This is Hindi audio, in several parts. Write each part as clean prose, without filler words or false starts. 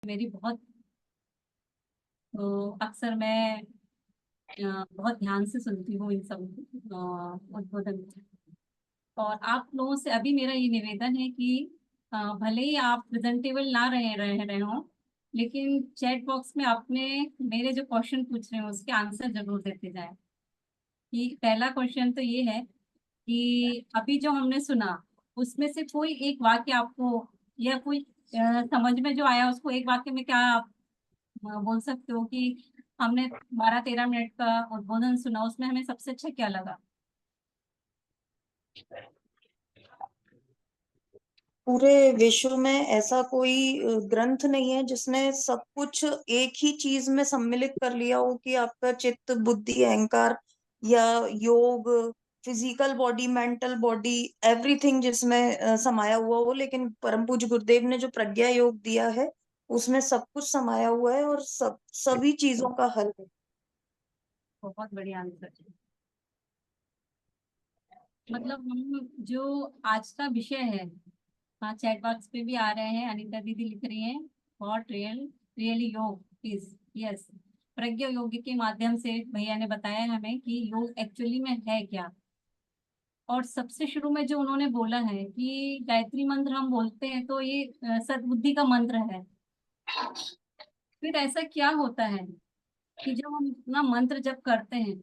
मेरी बहुत अक्सर मैं बहुत ध्यान से सुनती हूँ इन सब उद्बोधन। और आप लोगों से अभी मेरा ये निवेदन है कि भले ही आप प्रेजेंटेबल ना रहे हो, लेकिन चैट बॉक्स में आपने मेरे जो क्वेश्चन पूछ रहे हो उसके आंसर जरूर देते जाएं। कि पहला क्वेश्चन तो ये है कि अभी जो हमने सुना उसमें से कोई एक वाक्य आपको या कोई समझ में जो आया उसको एक वाक्य में क्या आप बोल सकते हो कि हमने 12-13 मिनट का उद्बोधन सुना, उसमें हमें सबसे अच्छा क्या लगा? पूरे विश्व में ऐसा कोई ग्रंथ नहीं है जिसने सब कुछ एक ही चीज में सम्मिलित कर लिया हो, कि आपका चित्त, बुद्धि, अहंकार या योग, physical body, mental body, everything जिसमें समाया हुआ हो। लेकिन परम पूज्य गुरुदेव ने जो प्रज्ञा योग दिया है उसमें सब कुछ समाया हुआ है और सभी चीजों का हल है। बहुत बढ़िया आंसर है। मतलब हम जो आज का विषय है, हाँ चैट बॉक्स पे भी आ रहे हैं, अनीता दीदी लिख रही हैं व्हाट रियली योग इज। यस, प्रज्ञा योग के माध्यम से भैया ने बताया हमें कि योग एक्चुअली में है क्या। और सबसे शुरू में जो उन्होंने बोला है कि गायत्री मंत्र हम बोलते हैं तो ये सद्बुद्धि का मंत्र है। फिर ऐसा क्या होता है कि जब हम अपना मंत्र जप करते हैं,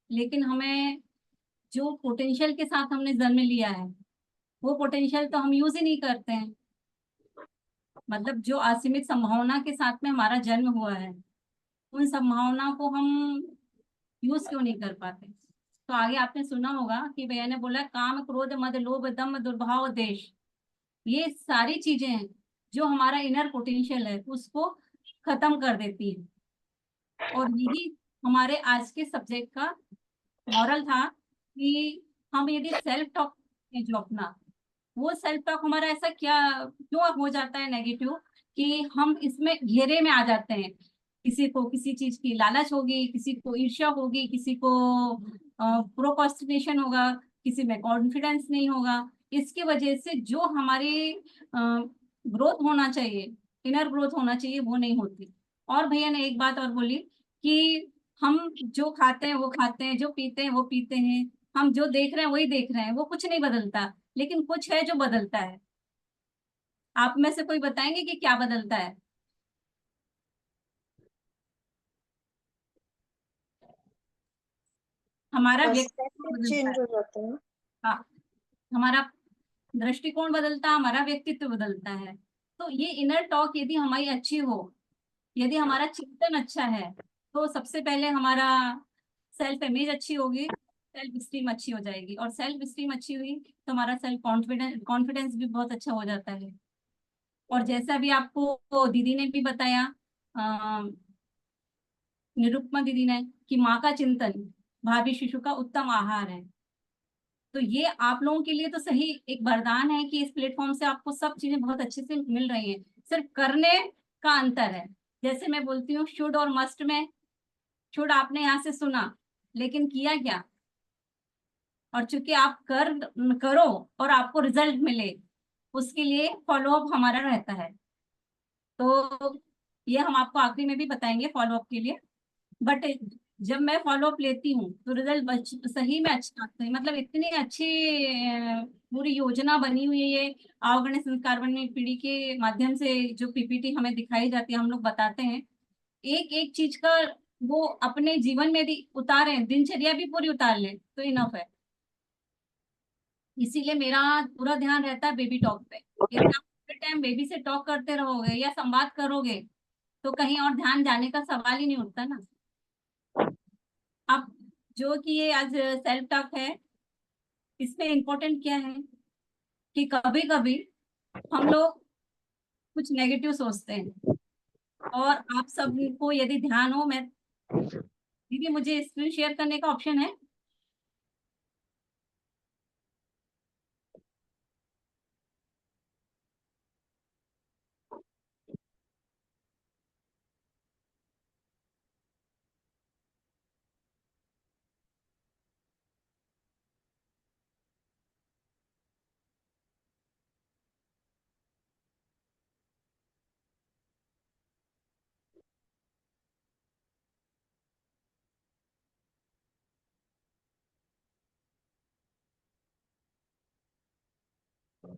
लेकिन हमें जो पोटेंशियल के साथ हमने जन्म लिया है वो पोटेंशियल तो हम यूज ही नहीं करते हैं। मतलब जो असीमित संभावना के साथ में हमारा जन्म हुआ है, उन संभावना को हम यूज क्यों नहीं कर पाते? तो आगे आपने सुना होगा कि भैया ने बोला काम क्रोध मद लोभ दम्भ दुर्भाव देश, ये सारी चीजें हैं जो हमारा इनर पोटेंशियल है उसको खत्म कर देती है। और यही हमारे आज के सब्जेक्ट का मॉरल था कि हम यदि सेल्फ टॉक जो अपना, वो सेल्फ टॉक हमारा ऐसा क्या क्यों हो जाता है नेगेटिव, कि हम इसमें घेरे में आ जाते हैं। किसी को किसी चीज की लालच होगी, किसी को ईर्ष्या होगी, किसी को प्रोक्रास्टिनेशन होगा, किसी में कॉन्फिडेंस नहीं होगा। इसकी वजह से जो हमारी ग्रोथ होना चाहिए, इनर ग्रोथ होना चाहिए, वो नहीं होती। और भैया ने एक बात और बोली कि हम जो खाते हैं वो खाते हैं, जो पीते हैं वो पीते हैं, हम जो देख रहे हैं वही देख रहे हैं, वो कुछ नहीं बदलता। लेकिन कुछ है जो बदलता है। आप में से कोई बताएंगे कि क्या बदलता है? हमारा व्यक्तित्व पर्सपेक्टिव बदलता चेंज है। हो जाता है। हाँ, हमारा दृष्टिकोण बदलता है, हमारा व्यक्तित्व बदलता है। तो ये इनर टॉक यदि हमारी अच्छी हो, यदि हमारा चिंतन अच्छा है, तो सबसे पहले हमारा सेल्फ इमेज अच्छी होगी, सेल्फ स्टीम अच्छी हो जाएगी। और सेल्फ स्टीम अच्छी हुई तो हमारा सेल्फ कॉन्फिडेंस भी बहुत अच्छा हो जाता है। और जैसा भी आपको दीदी ने भी बताया, निरुपमा दीदी ने, कि माँ का चिंतन भावी शिशु का उत्तम आहार है। तो ये आप लोगों के लिए तो सही एक वरदान है कि इस प्लेटफॉर्म से आपको सब चीजें बहुत अच्छे से मिल रही हैं। सिर्फ करने का अंतर है। जैसे मैं बोलती हूँ शुड और मस्ट में, शुड आपने यहाँ से सुना, लेकिन किया क्या? और चूंकि आप करो और आपको रिजल्ट मिले, उसके लिए फॉलो अप हमारा रहता है। तो ये हम आपको आखिरी में भी बताएंगे फॉलो अप के लिए। बट जब मैं फॉलो अप लेती हूँ तो रिजल्ट सही में अच्छा आता है। मतलब इतनी अच्छी पूरी योजना बनी हुई है ये अवगुण संस्कार बनने पीढ़ी के माध्यम से, जो पीपीटी हमें दिखाई जाती है, हम लोग बताते हैं एक एक चीज का। वो अपने जीवन में भी उतारे, दिनचर्या भी पूरी उतार ले तो इनफ है। इसीलिए मेरा पूरा ध्यान रहता है बेबी टॉक पे। यदि आप पूरे टाइम बेबी से टॉक करते रहोगे या संवाद करोगे तो कहीं और ध्यान जाने का सवाल ही नहीं उठता ना। अब जो कि ये आज सेल्फ टॉक है, इसमें इम्पोर्टेंट क्या है कि कभी कभी हम लोग कुछ नेगेटिव सोचते हैं। और आप सबको यदि ध्यान हो, मैं दीदी मुझे स्क्रीन शेयर करने का ऑप्शन है?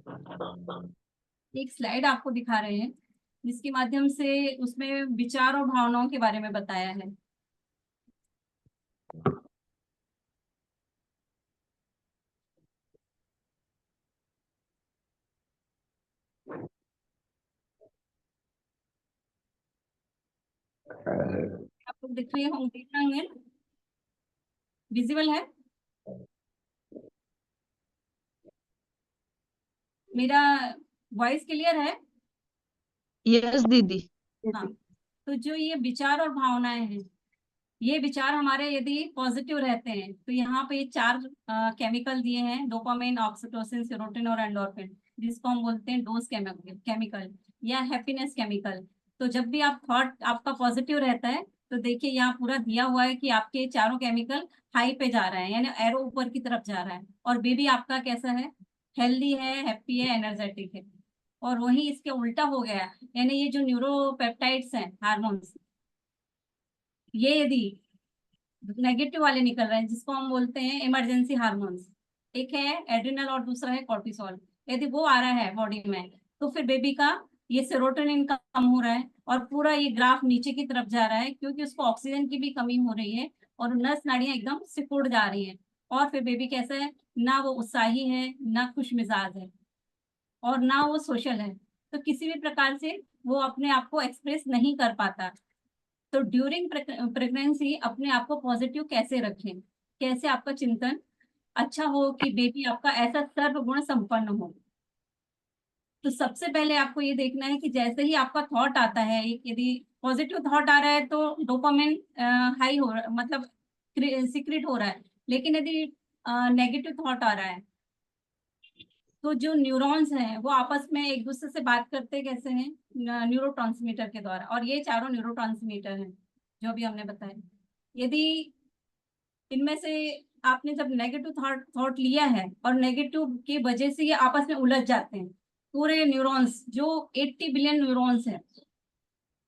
एक स्लाइड आपको दिखा रहे हैं जिसके माध्यम से उसमें विचार और भावनाओं के बारे में बताया है। आपको दिख रही होंगे, दिख रहे होंगे, विजिबल है मेरा वॉइस, क्लियर है? यस दीदी। हाँ, तो जो ये विचार और भावनाएं हैं, ये विचार हमारे यदि पॉजिटिव रहते हैं तो यहाँ पे ये चार केमिकल दिए हैं, डोपामिन, ऑक्सीटोसिन, सेरोटोनिन और एंडोर्फिन, जिसको हम बोलते हैं डोज केमिकल या हैप्पीनेस केमिकल। तो जब भी आप थॉट आपका पॉजिटिव रहता है तो देखिए यहाँ पूरा दिया हुआ है कि आपके ये चारों केमिकल हाई पे जा रहा है, यानी एरो ऊपर की तरफ जा रहा है। और बेबी आपका कैसा है? हेल्दी है, हैप्पी है, एनर्जेटिक है। और वही इसके उल्टा हो गया, यानी ये जो न्यूरोपेप्टाइड्स हैं, हार्मोन्स, ये यदि नेगेटिव वाले निकल रहे हैं, जिसको हम बोलते हैं इमरजेंसी हार्मोन्स, एक है एड्रिनल और दूसरा है कॉर्टिसोल, यदि वो आ रहा है बॉडी में तो फिर बेबी का ये सेरोटोनिन का कम हो रहा है और पूरा ये ग्राफ नीचे की तरफ जा रहा है, क्योंकि उसको ऑक्सीजन की भी कमी हो रही है और नस नाड़ियां एकदम सिकुड़ जा रही हैं। और फिर बेबी कैसा है? ना वो उत्साही है, ना खुश मिजाज है, और ना वो सोशल है। तो किसी भी प्रकार से वो अपने आप को एक्सप्रेस नहीं कर पाता। तो ड्यूरिंग प्रेगनेंसी अपने आप को पॉजिटिव कैसे रखें, कैसे आपका चिंतन अच्छा हो कि बेबी आपका ऐसा सर्वगुण संपन्न हो। तो सबसे पहले आपको ये देखना है कि जैसे ही आपका थॉट आता है, यदि पॉजिटिव थॉट आ रहा है तो डोपामिन हाई हो रहा, मतलब सीक्रेट हो रहा है। लेकिन यदि नेगेटिव थॉट आ रहा है तो जो न्यूरॉन्स हैं वो आपस में एक दूसरे से बात करते कैसे हैं? न्यूरोट्रांसमीटर के द्वारा। और ये चारों न्यूरोट्रांसमीटर हैं जो भी हमने बताया। यदि इनमें से आपने जब नेगेटिव थॉट लिया है और नेगेटिव की वजह से ये आपस में उलझ जाते हैं, पूरे न्यूरॉन्स जो 80 बिलियन न्यूरॉन्स हैं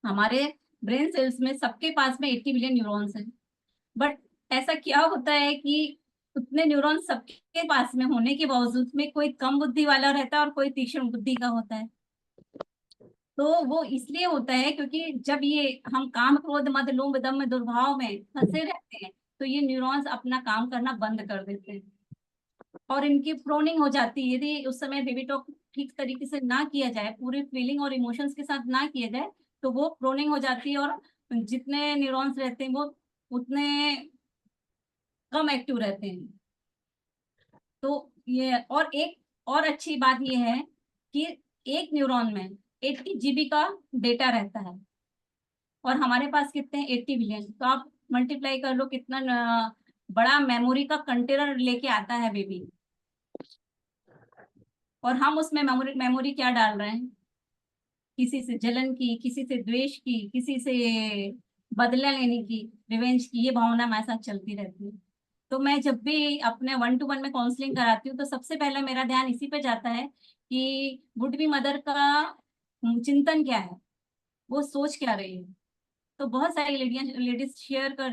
हमारे ब्रेन सेल्स में, सबके पास में 80 बिलियन न्यूरॉन्स हैं। बट ऐसा क्या होता है कि उतने न्यूरॉन सबके पास में होने के बावजूद में कोई कम बुद्धि वाला रहता है और कोई तीक्ष्ण बुद्धि का होता है। तो वो इसलिए होता है क्योंकि जब ये हम काम, क्रोध, मद, लोभ, दम्भ, दुर्भाव में फंसे रहते हैं तो ये न्यूरॉन्स अपना काम करना बंद कर देते हैं और इनकी प्रोनिंग हो जाती है। यदि उस समय बेबी टॉक ठीक तरीके से ना किया जाए, पूरी फीलिंग और इमोशंस के साथ ना किया जाए, तो वो प्रोनिंग हो जाती है और जितने न्यूरॉन्स रहते हैं वो उतने कम एक्टिव रहते हैं। तो ये, और एक और अच्छी बात ये है कि एक न्यूरॉन में 80 जीबी का डेटा रहता है और हमारे पास कितने हैं? 80 बिलियन। तो आप मल्टीप्लाई कर लो कितना बड़ा मेमोरी का कंटेनर लेके आता है बेबी। और हम उसमें मेमोरी मेमोरी क्या डाल रहे हैं? किसी से जलन की, किसी से द्वेष की, किसी से बदला लेने की, रिवेंज की, ये भावना हमारे साथ चलती रहती है। तो मैं जब भी अपने 1-to-1 में काउंसलिंग कराती हूँ तो सबसे पहले मेरा ध्यान इसी पे जाता है कि वुड बी मदर का चिंतन क्या है, वो सोच क्या रही है। तो बहुत सारी लेडीज शेयर कर